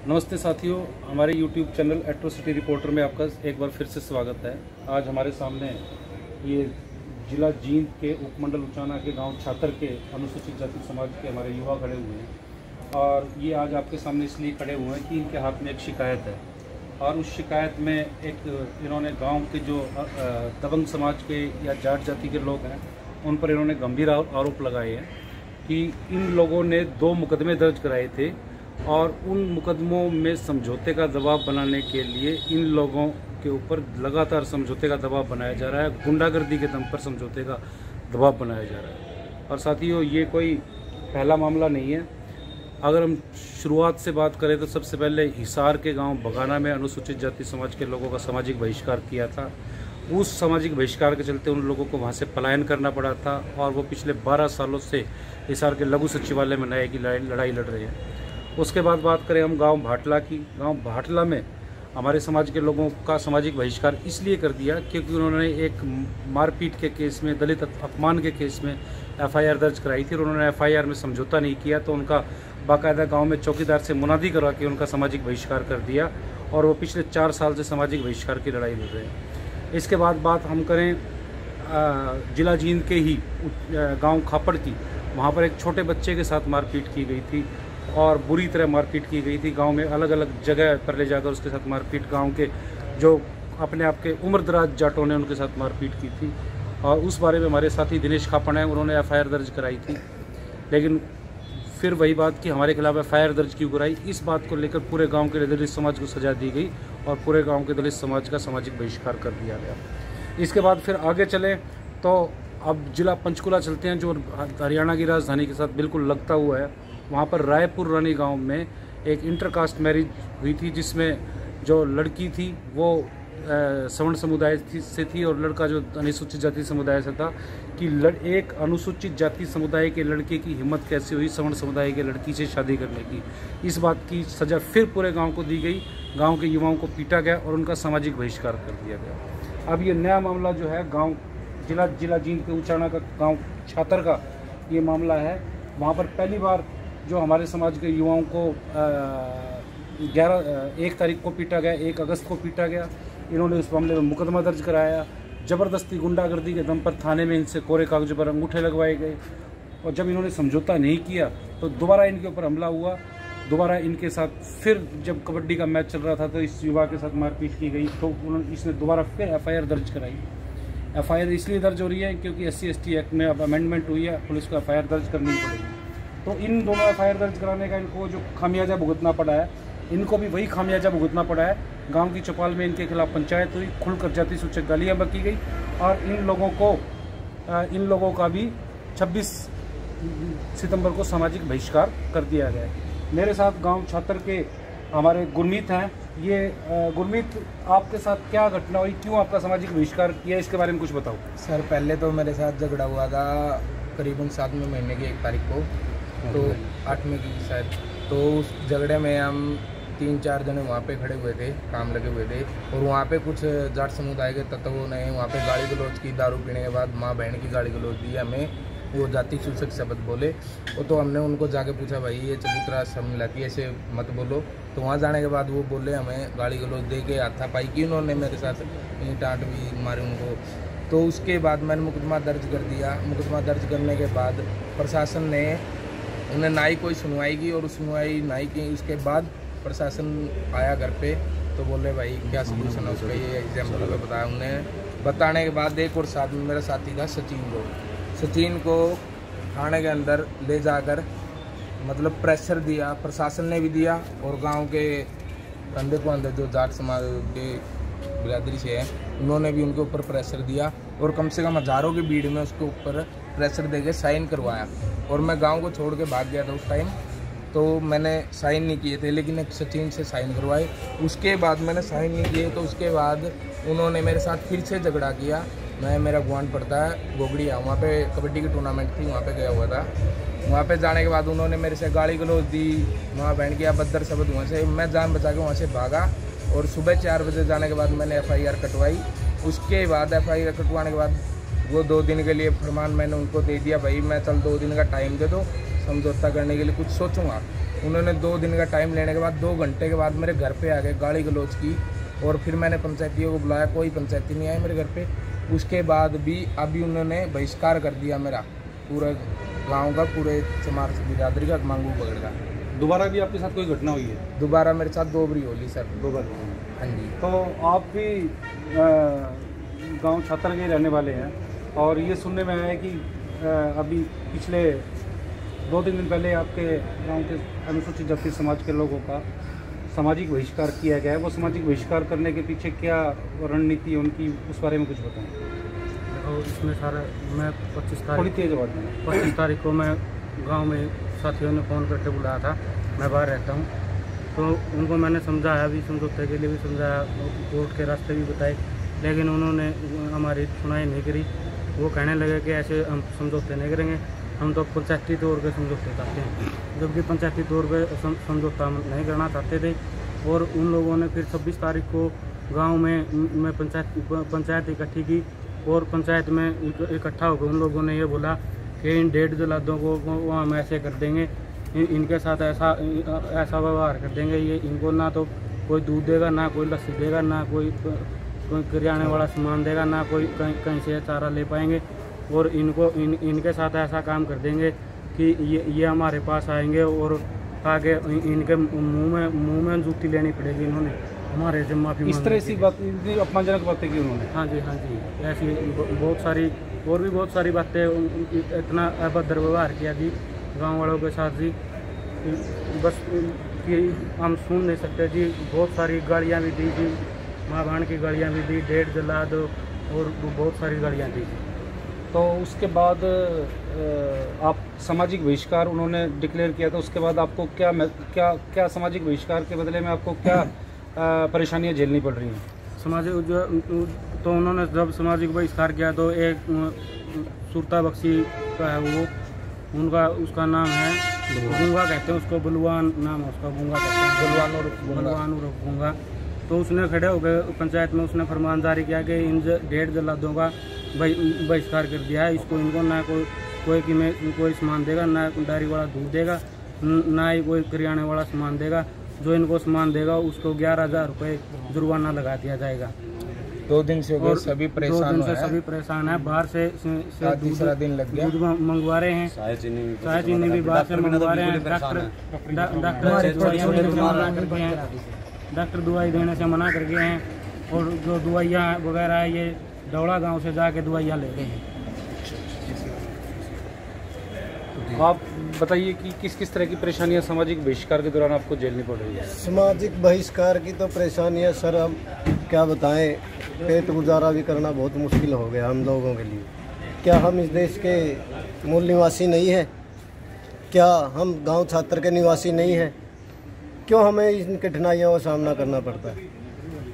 नमस्ते साथियों, हमारे YouTube चैनल एट्रोसिटी रिपोर्टर में आपका एक बार फिर से स्वागत है। आज हमारे सामने ये जिला जींद के उपमंडल उचाना के गांव छातर के अनुसूचित जाति समाज के हमारे युवा खड़े हुए हैं और ये आज आपके सामने इसलिए खड़े हुए हैं कि इनके हाथ में एक शिकायत है और उस शिकायत में एक इन्होंने गाँव के जो दबंग समाज के या जाट जाति के लोग हैं उन पर इन्होंने गंभीर आरोप लगाए हैं कि इन लोगों ने 2 मुकदमे दर्ज कराए थे और उन मुकदमों में समझौते का दबाव बनाने के लिए इन लोगों के ऊपर लगातार समझौते का दबाव बनाया जा रहा है। गुंडागर्दी के दम पर समझौते का दबाव बनाया जा रहा है। और साथियों, ये कोई पहला मामला नहीं है। अगर हम शुरुआत से बात करें तो सबसे पहले हिसार के गांव बगाना में अनुसूचित जाति समाज के लोगों का सामाजिक बहिष्कार किया था। उस सामाजिक बहिष्कार के चलते उन लोगों को वहाँ से पलायन करना पड़ा था और वो पिछले 12 सालों से हिसार के लघु सचिवालय में न्याय की लड़ाई लड़ रहे हैं। उसके बाद बात करें हम गांव भाटला की। गांव भाटला में हमारे समाज के लोगों का सामाजिक बहिष्कार इसलिए कर दिया क्योंकि उन्होंने एक मारपीट के केस में, दलित अपमान के केस में एफआईआर दर्ज कराई थी और उन्होंने एफआईआर में समझौता नहीं किया तो उनका बाकायदा गांव में चौकीदार से मुनादी करवा के उनका सामाजिक बहिष्कार कर दिया और वो पिछले 4 साल से सामाजिक बहिष्कार की लड़ाई लड़ रहे हैं। इसके बाद बात हम करें जिला जींद के ही गाँव खापड़ की। वहाँ पर एक छोटे बच्चे के साथ मारपीट की गई थी और बुरी तरह मारपीट की गई थी। गांव में अलग अलग जगह पर ले जाकर उसके साथ मारपीट, गांव के जो अपने आप के उम्रदराज जाटों ने उनके साथ मारपीट की थी और उस बारे में हमारे साथी दिनेश खापड़ हैं, उन्होंने एफआईआर दर्ज कराई थी। लेकिन फिर वही बात कि हमारे खिलाफ एफआईआर दर्ज क्यों कराई, इस बात को लेकर पूरे गाँव के दलित समाज को सजा दी गई और पूरे गाँव के दलित समाज का सामाजिक बहिष्कार कर दिया गया। इसके बाद फिर आगे चले तो अब जिला पंचकुला चलते हैं जो हरियाणा की राजधानी के साथ बिल्कुल लगता हुआ है। वहाँ पर रायपुर रानी गांव में एक इंटरकास्ट मैरिज हुई थी जिसमें जो लड़की थी वो सवर्ण समुदाय से थी और लड़का जो अनुसूचित जाति समुदाय से था कि एक अनुसूचित जाति समुदाय के लड़के की हिम्मत कैसे हुई सवर्ण समुदाय के लड़की से शादी करने की। इस बात की सज़ा फिर पूरे गांव को दी गई। गांव के युवाओं को पीटा गया और उनका सामाजिक बहिष्कार कर दिया गया। अब ये नया मामला जो है गाँव जिला जींद के उचाना का गाँव छातर का ये मामला है। वहाँ पर पहली बार जो हमारे समाज के युवाओं को 1 तारीख को पीटा गया, 1 अगस्त को पीटा गया। इन्होंने उस मामले में मुकदमा दर्ज कराया। ज़बरदस्ती गुंडागर्दी के दम पर थाने में इनसे कोरे कागजों पर अंगूठे लगवाए गए और जब इन्होंने समझौता नहीं किया तो दोबारा इनके ऊपर हमला हुआ। दोबारा इनके साथ फिर जब कबड्डी का मैच चल रहा था तो इस युवा के साथ मारपीट की गई तो इसने दोबारा फिर एफआईआर दर्ज कराई। एफआईआर इसलिए दर्ज हो रही है क्योंकि SC/ST एक्ट में अब अमेंडमेंट हुई है, पुलिस को एफआईआर दर्ज करनी पड़ेगी। तो इन दोनों एफआईआर दर्ज कराने का इनको जो खामियाजा भुगतना पड़ा है, इनको भी वही खामियाजा भुगतना पड़ा है। गांव की चौपाल में इनके खिलाफ पंचायत हुई, खुलकर जाति सूचक गालियाँ बकी गई और इन लोगों का भी 26 सितंबर को सामाजिक बहिष्कार कर दिया गया है। मेरे साथ गांव छातर के हमारे गुरमीत हैं। ये गुरमीत, आपके साथ क्या घटना हुई, क्यों आपका सामाजिक बहिष्कार किया, इसके बारे में कुछ बताओ। सर, पहले तो मेरे साथ झगड़ा हुआ था करीबन 7वें महीने की 1 तारीख को, तो 8वें की शायद। तो उस झगड़े में हम 3-4 जने वहाँ पे खड़े हुए थे, काम लगे हुए थे और वहाँ पे कुछ जाट समुदाय के तत्वों ने वहाँ पे गाली गलौज की। दारू पीने के बाद माँ बहन की गाली गलौज दी हमें, वो जाति सूचक शब्द बोले। तो हमने उनको जाके पूछा, भाई ये चबूतरा सब मिलाती है, ऐसे मत बोलो। तो वहाँ जाने के बाद वो बोले, हमें गाली गलौज दे के हाथापाई की उन्होंने मेरे साथ, टाँट भी मारी उनको। तो उसके बाद मैंने मुकदमा दर्ज कर दिया। मुकदमा दर्ज करने के बाद प्रशासन ने उन्हें ना ही कोई सुनवाई की और सुनवाई ना ही की। उसके बाद प्रशासन आया घर पे तो बोले, भाई क्या सोल्यूशन है उसका, ये एग्जाम्पल पे बताया। उन्हें बताने के बाद एक और साथ में मेरा साथी था सचिन को थाने के अंदर ले जाकर मतलब प्रेशर दिया, प्रशासन ने भी दिया और गांव के अंदर को अंदर जो जाट समाज के बिरादरी से है उन्होंने भी उनके ऊपर प्रेशर दिया और कम से कम हज़ारों की भीड़ में उसके ऊपर प्रेशर देके साइन करवाया। और मैं गांव को छोड़ के भाग गया था उस टाइम, तो मैंने साइन नहीं किए थे, लेकिन एक सचिन से साइन करवाए। उसके बाद मैंने साइन नहीं किए तो उसके बाद उन्होंने मेरे साथ फिर से झगड़ा किया। मेरा गुआंढ पड़ता है गोगड़िया, वहाँ पे कबड्डी की टूर्नामेंट थी, वहाँ पे गया हुआ था। वहाँ पे जाने के बाद उन्होंने मेरे से गाली गलौज दी, माँ बहन की अभद्र शब्द। वहाँ से मैं जान बचा के वहाँ से भागा और सुबह 4 बजे जाने के बाद मैंने एफआईआर कटवाई। उसके बाद एफआईआर कटवाने के बाद वो 2 दिन के लिए फरमान मैंने उनको दे दिया, भाई मैं चल 2 दिन का टाइम दे दो, समझौता करने के लिए कुछ सोचूंगा। उन्होंने 2 दिन का टाइम लेने के बाद 2 घंटे के बाद मेरे घर पे आ गए, गाली गलौज की, और फिर मैंने पंचायतियों को बुलाया, कोई पंचायती नहीं आए मेरे घर पे। उसके बाद भी अभी उन्होंने बहिष्कार कर दिया मेरा, पूरे गांव का, पूरे चमार बिरादरी का, मांगू पकड़ का। दोबारा भी आपके साथ कोई घटना हुई है? दोबारा मेरे साथ 2 बारी होली सर। 2 बार? हाँ जी। तो आप भी गांव छातर के रहने वाले हैं, और ये सुनने में आया है कि अभी पिछले 2-3 दिन पहले आपके गांव के अनुसूचित जाति समाज के लोगों का सामाजिक बहिष्कार किया गया है। वो सामाजिक बहिष्कार करने के पीछे क्या रणनीति है उनकी, उस बारे में कुछ बताएं। तो इसमें सारा मैं 25 तारीख को मैं गांव में साथियों ने फ़ोन करके बुलाया था, मैं बाहर रहता हूं, तो उनको मैंने समझाया भी, समझौते के लिए भी समझाया, कोर्ट के रास्ते भी बताए, लेकिन उन्होंने हमारी सुनाई नहीं करी। वो कहने लगे कि ऐसे हम समझौते नहीं करेंगे, हम तो पंचायती तौर पर समझौते चाहते हैं, जबकि पंचायती तौर पर समझौता नहीं करना चाहते थे। और उन लोगों ने फिर 26 तारीख को गांव में पंचायत इकट्ठी की, और पंचायत में इकट्ठा होकर उन लोगों ने ये बोला कि इन 1.5 जलादों को हम ऐसे कर देंगे, इनके साथ ऐसा व्यवहार कर देंगे, ये इनको ना तो कोई दूध देगा, ना कोई लस्सी देगा, ना कोई किराने वाला सामान देगा, ना कोई कहीं से चारा ले पाएंगे, और इनके साथ ऐसा काम कर देंगे कि ये हमारे पास आएंगे और आगे इनके मुंह में जूती लेनी पड़ेगी, इन्होंने हमारे से माफ़ी। इस तरह की बात, अपमानजनक बातें की उन्होंने? हाँ जी, ऐसी बहुत सारी और भी बहुत सारी बातें, इतना अभद्र व्यवहार किया जी गांव वालों के साथ जी, बस कि हम सुन नहीं सकते जी। बहुत सारी गालियाँ भी दी जी, माँ बहन की गालियाँ भी दी, 1.5 जला दो, और बहुत सारी गालियाँ दी। तो उसके बाद आप सामाजिक बहिष्कार उन्होंने डिक्लेयर किया था, उसके बाद आपको क्या सामाजिक बहिष्कार के बदले में आपको क्या परेशानियां झेलनी पड़ रही हैं? तो उन्होंने जब सामाजिक बहिष्कार किया तो एक सुरता बख्शी का है वो, उसका नाम है गूंगा, कहते हैं उसको, बलवान नाम है उसका, गूंगा कहते हैं, बलवान उर्फ गूंगा। तो उसने खड़े हो गए पंचायत में, उसने फरमान जारी किया कि इन 1.5 जलादों का बहिष्कार कर दिया है, इसको इनको ना कोई सामान देगा, ना डायरी वाला दूध देगा, ना ही कोई किराने वाला सामान देगा, जो इनको सामान देगा उसको 11,000 रुपये जुर्माना लगा दिया जाएगा। 2 दिन से हो गए, सभी परेशान सभी परेशान है। बाहर से तीसरा दिन लग गया, दूध मंगवा रहे हैं, चाय चीनी भी बाहर से मंगवा रहे हैं। डॉक्टर दवाई देने से मना कर गए हैं, और जो दवाइयाँ वगैरह है ये दौड़ा गांव से जाके दवाइयाँ ले रहे हैं। आप बताइए कि किस किस तरह की परेशानियां सामाजिक बहिष्कार के दौरान आपको झेलनी पड़ रही है? सामाजिक बहिष्कार की तो परेशानियां सर हम क्या बताएं, पेट गुजारा भी करना बहुत मुश्किल हो गया हम लोगों के लिए। क्या हम इस देश के मूल निवासी नहीं हैं? क्या हम गांव छात्र के निवासी नहीं हैं? क्यों हमें इन कठिनाइयों का सामना करना पड़ता है?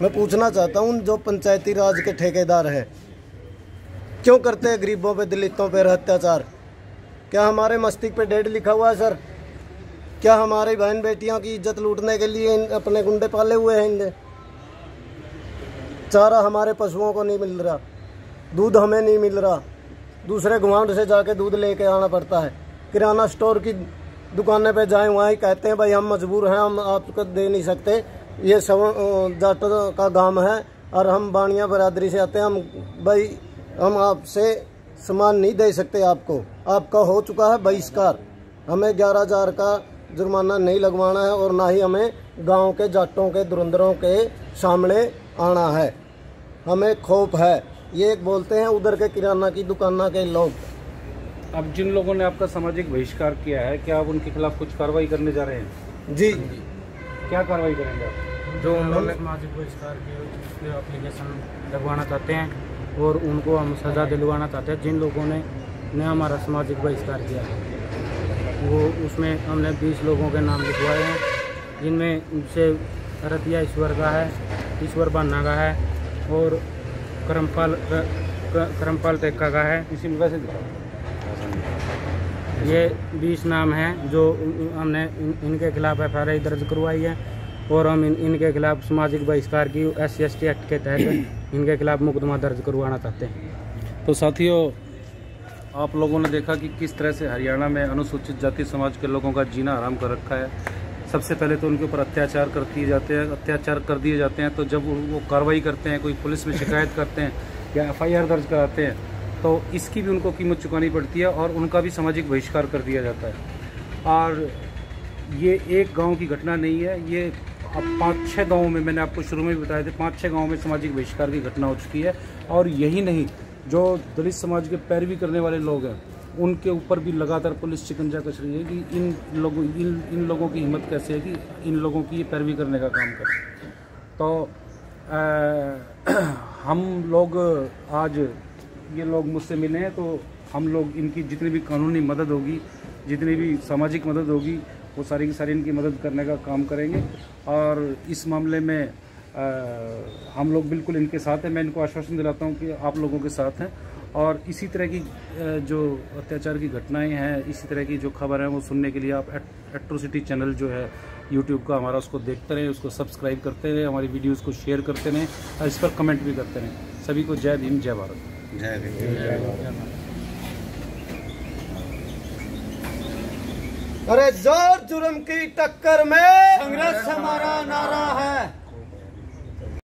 मैं पूछना चाहता हूँ, जो पंचायती राज के ठेकेदार हैं क्यों करते हैं गरीबों पे, दलितों पर अत्याचार? क्या हमारे मस्तिष्क पे डेट लिखा हुआ है सर? क्या हमारी बहन बेटियों की इज्जत लूटने के लिए अपने गुंडे पाले हुए हैं इनने? चारा हमारे पशुओं को नहीं मिल रहा, दूध हमें नहीं मिल रहा, दूसरे गुआंढ से जाके दूध लेके आना पड़ता है। किराना स्टोर की दुकानें पे जाएं, वहाँ ही कहते हैं भाई हम मजबूर हैं, हम आपको दे नहीं सकते, ये सब जाटों का गांव है और हम बानिया बरादरी से आते हैं, हम आपसे सामान नहीं दे सकते आपको, आपका हो चुका है बहिष्कार, हमें 11,000 का जुर्माना नहीं लगवाना है, और ना ही हमें गांव के जाटों के धुरंधरों के सामने आना है, हमें खौफ है। ये एक बोलते हैं उधर के किराना की दुकाना के लोग। अब जिन लोगों ने आपका सामाजिक बहिष्कार किया है, क्या आप उनके खिलाफ कुछ कार्रवाई करने जा रहे हैं? जी, क्या कार्रवाई करेंगे आप? जो उन्होंने सामाजिक बहिष्कार किया उसके एप्लीकेशन लगवाना चाहते हैं, और उनको हम सज़ा दिलवाना चाहते हैं। जिन लोगों ने हमारा सामाजिक बहिष्कार किया है वो, उसमें हमने 20 लोगों के नाम लिखवाए हैं, जिनमें से रतिया ईश्वर का है, ईश्वर बान्ना का है, और करमपाल टेक्का का है। इसी में वैसे ये 20 नाम हैं जो हमने इनके खिलाफ FIR दर्ज करवाई है, और हम इनके खिलाफ सामाजिक बहिष्कार की SC/ST एक्ट के तहत इनके खिलाफ मुकदमा दर्ज करवाना चाहते हैं। तो साथियों, आप लोगों ने देखा कि किस तरह से हरियाणा में अनुसूचित जाति समाज के लोगों का जीना हराम कर रखा है। सबसे पहले तो उनके ऊपर अत्याचार कर दिए जाते हैं, तो जब वो कार्रवाई करते हैं, कोई पुलिस में शिकायत करते हैं या FIR दर्ज कराते हैं, तो इसकी भी उनको कीमत चुकानी पड़ती है और उनका भी सामाजिक बहिष्कार कर दिया जाता है। और ये एक गांव की घटना नहीं है, ये अब 5-6 गाँवों में, मैंने आपको शुरू में भी बताया था, 5-6 गाँवों में सामाजिक बहिष्कार की घटना हो चुकी है। और यही नहीं, जो दलित समाज के पैरवी करने वाले लोग हैं उनके ऊपर भी लगातार पुलिस शिकंजा कस रही है कि इन लोगों की हिम्मत कैसे है कि इन लोगों की पैरवी करने का काम करें। तो हम लोग आज ये लोग मुझसे मिले हैं, तो हम लोग इनकी जितनी भी कानूनी मदद होगी, जितनी भी सामाजिक मदद होगी, वो सारी की सारी इनकी मदद करने का काम करेंगे। और इस मामले में हम लोग बिल्कुल इनके साथ हैं। मैं इनको आश्वासन दिलाता हूं कि आप लोगों के साथ हैं। और इसी तरह की जो अत्याचार की घटनाएं हैं, इसी तरह की जो खबर है, वो सुनने के लिए आप एट्रोसिटी चैनल जो है यूट्यूब का हमारा, उसको देखते रहें, उसको सब्सक्राइब करते रहें, हमारी वीडियोस को शेयर करते रहें और इस पर कमेंट भी करते रहें। सभी को जय भीम, जय भारत। जय भीम, जय भारत। अरे जोर जुर्म की टक्कर में संघर्ष हमारा नारा है।